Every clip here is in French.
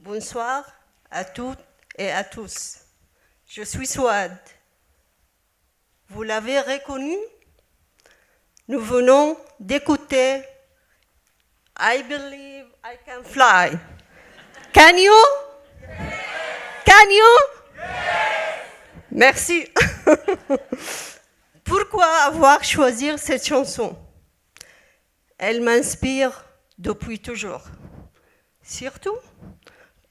Bonsoir à toutes et à tous. Je suis Souad. Vous l'avez reconnu? Nous venons d'écouter I Believe I Can Fly. Can you? Can you? Merci. Pourquoi avoir choisi cette chanson? Elle m'inspire depuis toujours. Surtout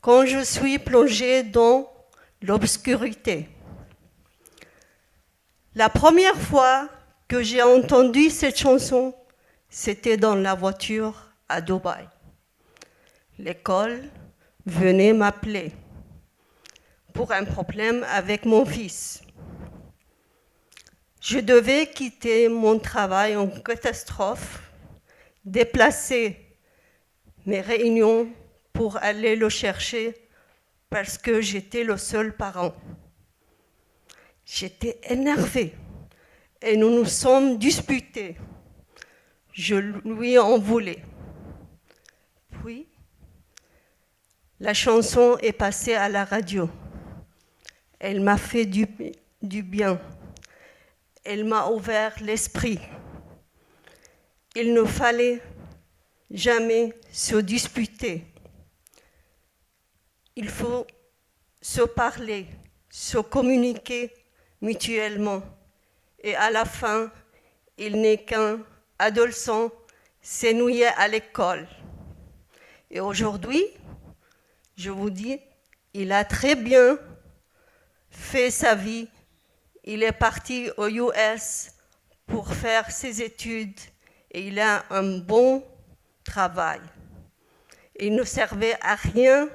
quand je suis plongée dans l'obscurité. La première fois que j'ai entendu cette chanson, c'était dans la voiture à Dubaï. L'école venait m'appeler pour un problème avec mon fils. Je devais quitter mon travail en catastrophe, déplacer mes réunions pour aller le chercher parce que j'étais le seul parent. J'étais énervée et nous nous sommes disputés. Je lui en voulais. Puis, la chanson est passée à la radio. Elle m'a fait du bien. Elle m'a ouvert l'esprit. Il ne fallait jamais se disputer. Il faut se parler, se communiquer mutuellement. Et à la fin, il n'est qu'un adolescent s'ennuyait à l'école. Et aujourd'hui, je vous dis, il a très bien fait sa vie. Il est parti aux US pour faire ses études et il a un bon travail. Il ne servait à rien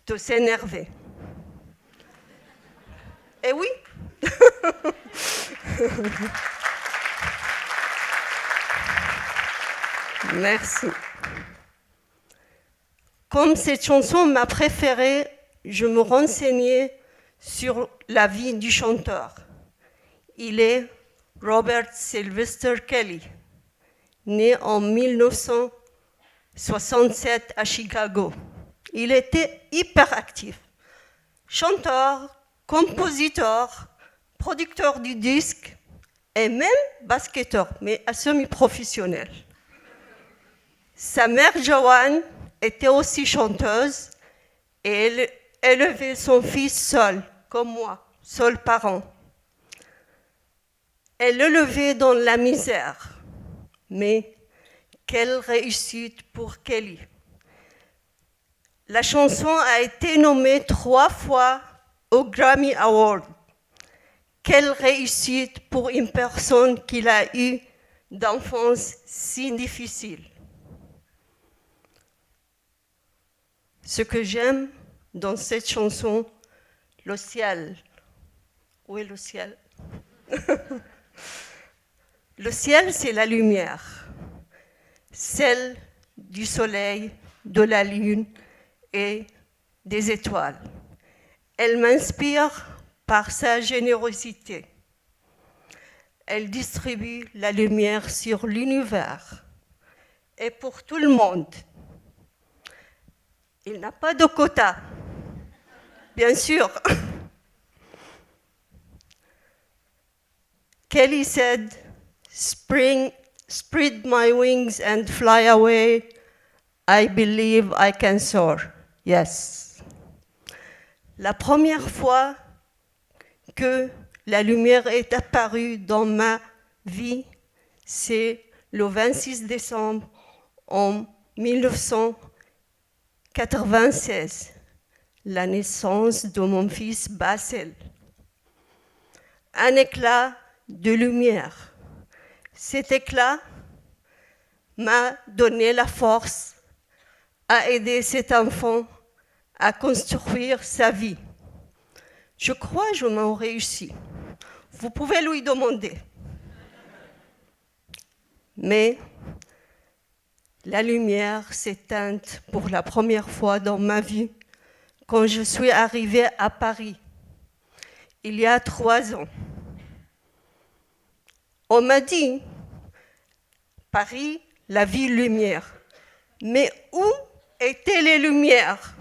de s'énerver. Eh oui. Merci. Comme cette chanson m'a préférée, je me renseignais sur la vie du chanteur. Il est Robert Sylvester Kelly, né en 1967 à Chicago. Il était hyperactif. Chanteur, compositeur, producteur du disque et même basketteur, mais à semi-professionnel. Sa mère Joanne était aussi chanteuse et elle élevait son fils seul, comme moi, seul parent. Elle l'élevait dans la misère, mais quelle réussite pour Kelly. La chanson a été nommée 3 fois au Grammy Award. Quelle réussite pour une personne qui a eu d'enfance si difficile. Ce que j'aime dans cette chanson, le ciel. Où est le ciel? Le ciel, c'est la lumière, celle du soleil, de la lune et des étoiles. Elle m'inspire par sa générosité. Elle distribue la lumière sur l'univers et pour tout le monde. Il n'a pas de quota, bien sûr. Kelly said, "Spread my wings and fly away. I believe I can soar." Yes. La première fois que la lumière est apparue dans ma vie, c'est le 26 décembre en 1996, la naissance de mon fils Bassel. Un éclat de lumière. Cet éclat m'a donné la force à aider cet enfant à construire sa vie. Je crois que je m'en réussi. Vous pouvez lui demander. Mais la lumière s'éteint pour la première fois dans ma vie quand je suis arrivée à Paris, il y a 3 ans. On m'a dit, Paris, la ville lumière. Mais où étaient les lumières?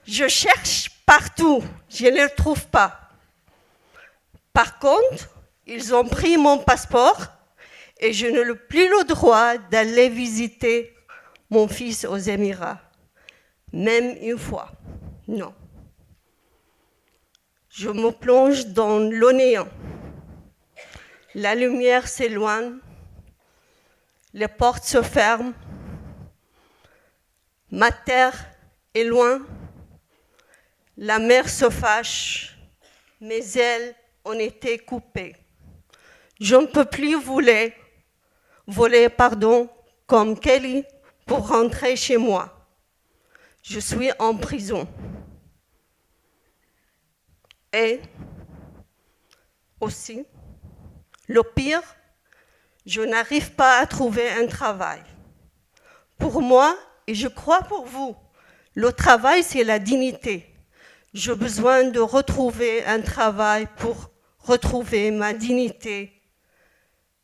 Je cherche partout, je ne le trouve pas. Par contre, ils ont pris mon passeport et je n'ai plus le droit d'aller visiter mon fils aux Émirats. Même une fois. Non. Je me plonge dans le néant. La lumière s'éloigne, les portes se ferment, ma terre est loin, la mer se fâche, mes ailes ont été coupées. Je ne peux plus voler comme Kelly pour rentrer chez moi. Je suis en prison. Et aussi, le pire, je n'arrive pas à trouver un travail. Pour moi, et je crois pour vous, le travail, c'est la dignité. J'ai besoin de retrouver un travail pour retrouver ma dignité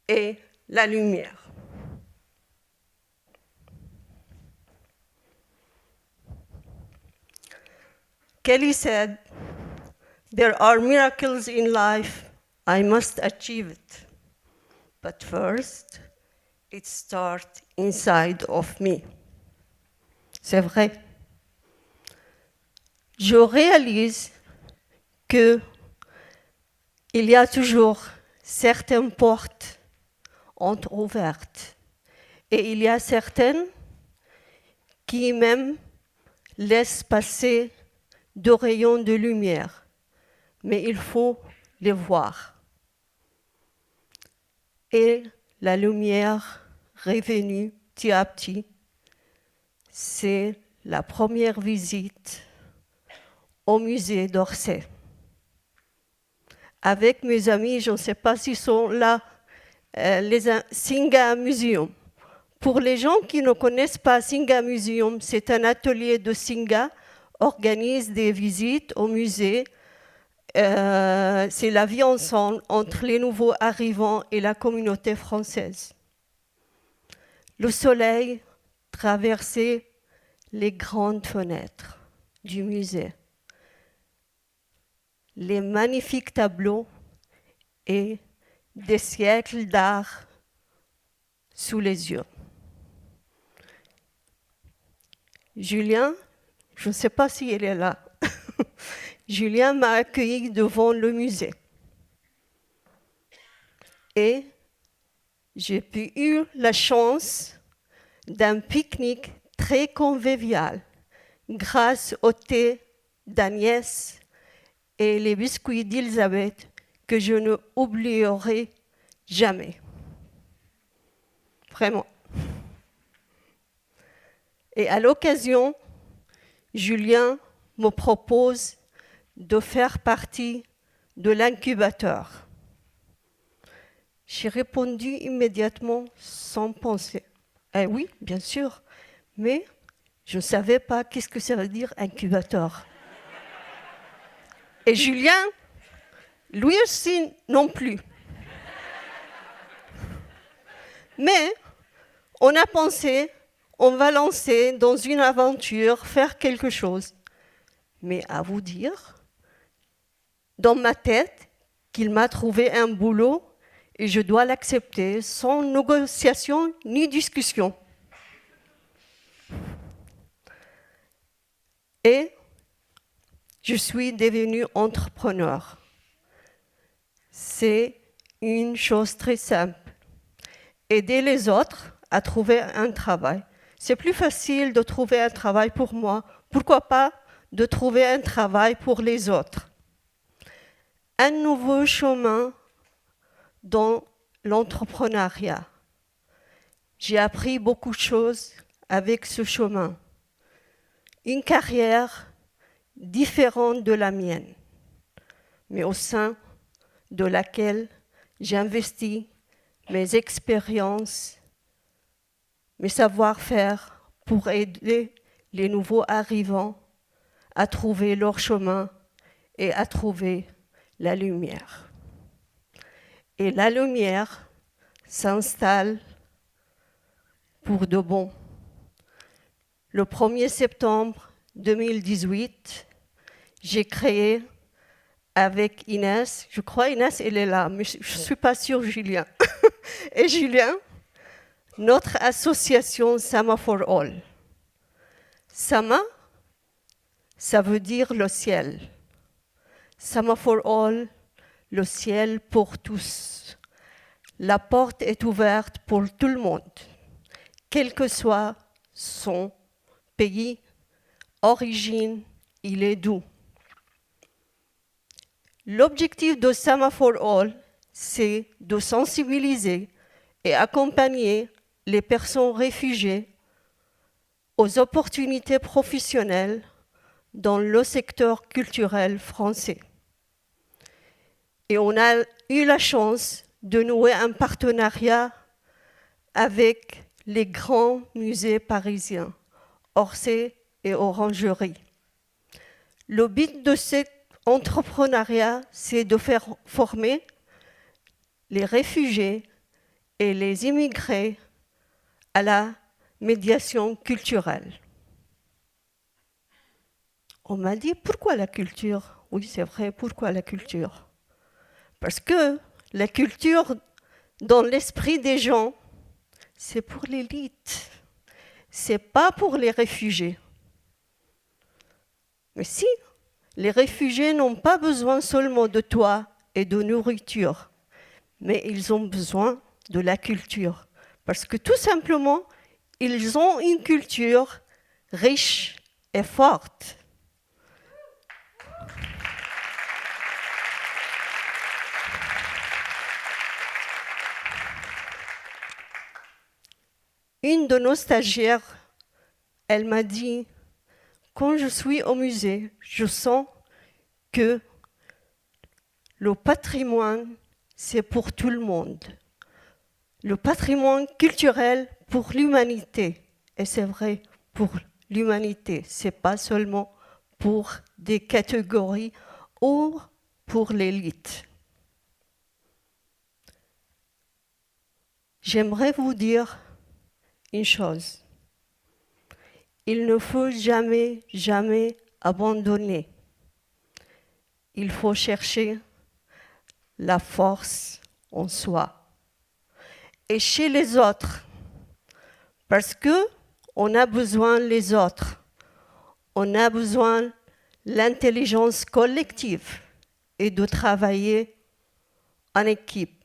et la lumière. Kelly said, "There are miracles in life, I must achieve it. But first, it starts inside of me." C'est vrai. Je réalise qu'il y a toujours certaines portes entrouvertes et il y a certaines qui même laissent passer de rayons de lumière, mais il faut les voir. Et la lumière revenue petit à petit, c'est la première visite au musée d'Orsay. Avec mes amis, je ne sais pas s'ils sont là, les Singa Museum. Pour les gens qui ne connaissent pas Singa Museum, c'est un atelier de Singa, organise des visites au musée. C'est la vie ensemble entre les nouveaux arrivants et la communauté française. Le soleil traversait les grandes fenêtres du musée, les magnifiques tableaux et des siècles d'art sous les yeux. Julien, je ne sais pas si elle est là, Julien m'a accueilli devant le musée. Et j'ai eu la chance d'un pique-nique très convivial grâce au thé d'Agnès et les biscuits d'Elisabeth que je ne oublierai jamais. Vraiment. Et à l'occasion, Julien me propose de faire partie de l'incubateur. J'ai répondu immédiatement sans penser. Eh oui, bien sûr, mais je ne savais pas qu'est-ce que ça veut dire incubateur. Et Julien, lui aussi non plus. Mais on a pensé, on va lancer dans une aventure, faire quelque chose. Mais à vous dire, dans ma tête, qu'il m'a trouvé un boulot et je dois l'accepter sans négociation ni discussion. Et je suis devenue entrepreneur. C'est une chose très simple. Aider les autres à trouver un travail. C'est plus facile de trouver un travail pour moi. Pourquoi pas de trouver un travail pour les autres? Un nouveau chemin dans l'entrepreneuriat. J'ai appris beaucoup de choses avec ce chemin. Une carrière différente de la mienne, mais au sein de laquelle j'investis mes expériences, mes savoir-faire pour aider les nouveaux arrivants à trouver leur chemin et à trouver la lumière. Et la lumière s'installe pour de bon. Le 1er septembre 2018, j'ai créé avec Inès, je crois Inès, elle est là, mais je ne suis pas sûre Julien, et Julien, notre association Sama for All. Sama, ça veut dire le ciel. Sama for All, le ciel pour tous. La porte est ouverte pour tout le monde, quel que soit son pays, origine, il est d'où. L'objectif de Sama for All, c'est de sensibiliser et accompagner les personnes réfugiées aux opportunités professionnelles dans le secteur culturel français. Et on a eu la chance de nouer un partenariat avec les grands musées parisiens, Orsay et Orangerie. Le but de cet entrepreneuriat, c'est de faire former les réfugiés et les immigrés à la médiation culturelle. On m'a dit, pourquoi la culture? Oui, c'est vrai, pourquoi la culture? Parce que la culture, dans l'esprit des gens, c'est pour l'élite, c'est pas pour les réfugiés. Mais si, les réfugiés n'ont pas besoin seulement de toit et de nourriture, mais ils ont besoin de la culture. Parce que tout simplement, ils ont une culture riche et forte. Une de nos stagiaires, elle m'a dit, quand je suis au musée, je sens que le patrimoine, c'est pour tout le monde. Le patrimoine culturel pour l'humanité. Et c'est vrai, pour l'humanité. Ce n'est pas seulement pour des catégories ou pour l'élite. J'aimerais vous dire une chose. Il ne faut jamais, jamais abandonner. Il faut chercher la force en soi et chez les autres, parce qu'on a besoin des autres, on a besoin de l'intelligence collective et de travailler en équipe.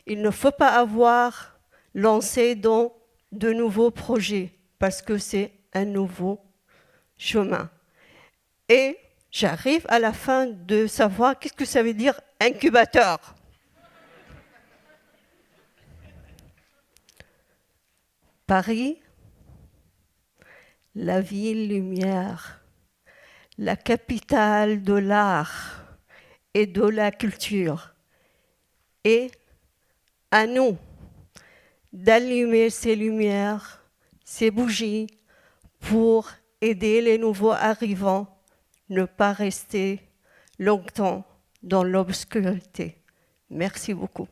Il ne faut pas avoir lancé dans de nouveaux projets, parce que c'est un nouveau chemin. Et j'arrive à la fin de savoir qu'est-ce que ça veut dire incubateur. Paris, la ville lumière, la capitale de l'art et de la culture. Et à nous d'allumer ces lumières, ces bougies, pour aider les nouveaux arrivants, ne pas rester longtemps dans l'obscurité. Merci beaucoup.